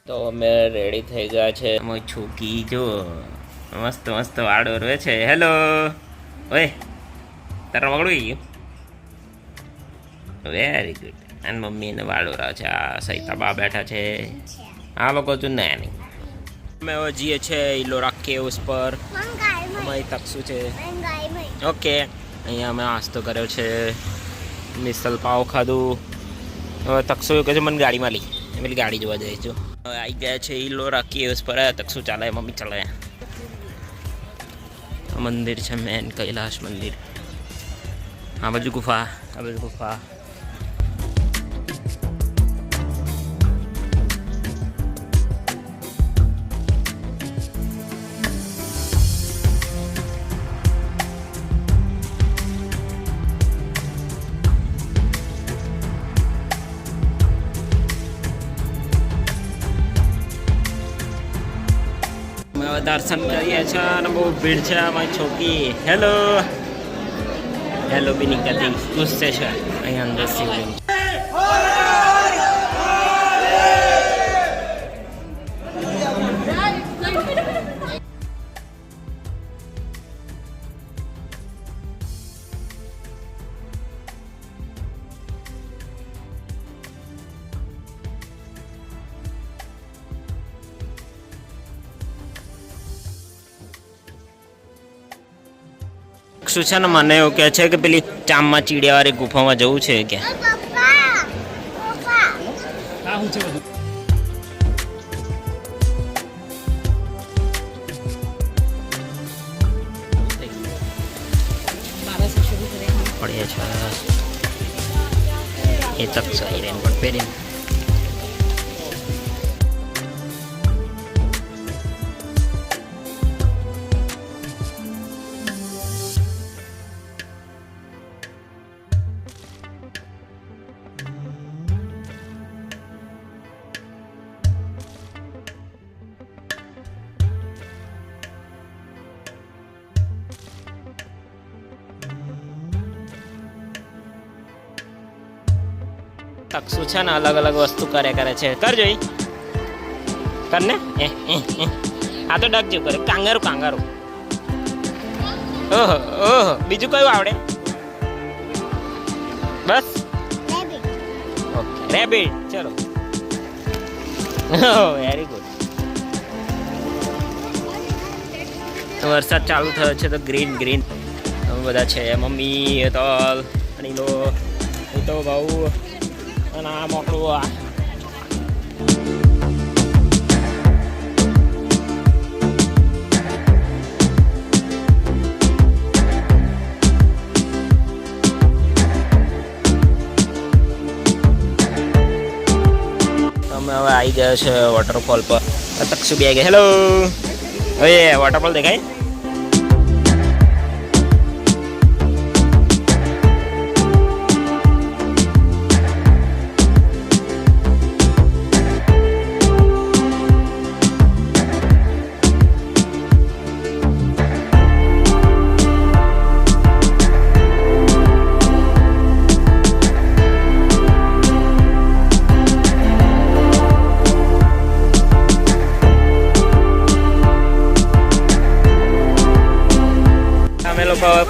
તો અમે રેડી થઈ ગયા છે. છોકી જો મસ્ત મસ્ત વાળો રહે છે. હેલો ઓય તારા વગડું ગયું. Very good. અને મમ્મી એને વાળો રહે છે. આ સહિતા બા બેઠા છે. આ લોકો તું ના નહીં. અમે હવે જઈએ છે ઇલોરા કેવ્સ પર. અમારી તકસુ છે. ઓકે અહીંયા અમે નાસ્તો કર્યો છે. મિસલ પાવ ખાધું. હવે તકસુ કહે છે મને ગાડીમાં લઈ. પેલી ગાડી જોવા જઈશું. હવે આવી ગયા છે ઇલોરા કેવ્સ પર. તકસુ ચાલે મમ્મી ચાલે. મંદિર છે મેન કૈલાશ મંદિર. આ બાજુ ગુફા આ બાજુ ગુફા. દર્શન કરીએ છીએ અને બહુ ભીડ છે. અમારી છોકરી હેલો હેલો બી નીકળતી ગુસ્સે છે. અહીંયા અંદર શિવલિંગ. શું છે ને મને એવું કહે છે કે પેલી ચામમાં ચીડિયાવાળી ગુફામાં જવું છે કે પડે છે એ તક સારી રેન પણ પહેરીને તકસુ છે ને અલગ અલગ વસ્તુ કરે છે. કર જોઈ કર ને. આ તો ડક જેવું કરે. Kangaroo kangaroo. ઓહો ઓહો બીજું કયું આવડે? બસ ઓકે રેબિટ. ચલો વેરી ગુડ. વરસાદ ચાલુ થયો છે તો ગ્રીન ગ્રીન બધા છે. મમ્મી અતલ અનિલો તો ભાઉ અને આ મોકળું આ અમે હવે આવી ગયા છે વોટરફોલ પર. તકસુ બી આવી ગયા. હેલો હવે વોટરફોલ દેખાય.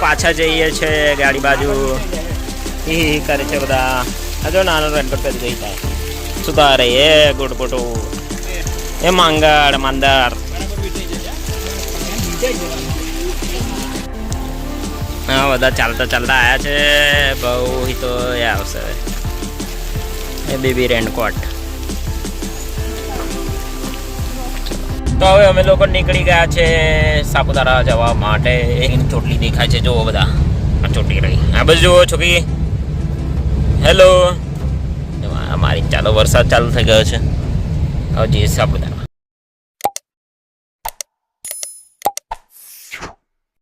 પાછા જઈએ છે ગાડી બાજુ. એ કરે છે બધા. આ જો નાનો રેનકોટ પહેરી ગઈ થાય. સુધારે એ ગોટપોટો એ માંગડ માંદર. હા બધા ચાલતા ચાલતા આવ્યા છે. બહુ તો એ આવશે એ બેબી રેનકોટ. તો હવે અમે લોકો નીકળી ગયા છે સાપુતારા જવા માટે. એની ચોટલી દેખાય છે. જુઓ બધા આ ચોટી રહી. આ બધું જુઓ છોકરી. હેલો અમારી ચાલો વરસાદ ચાલુ થઈ ગયો છે. હવે જઈએ સાપુતારા.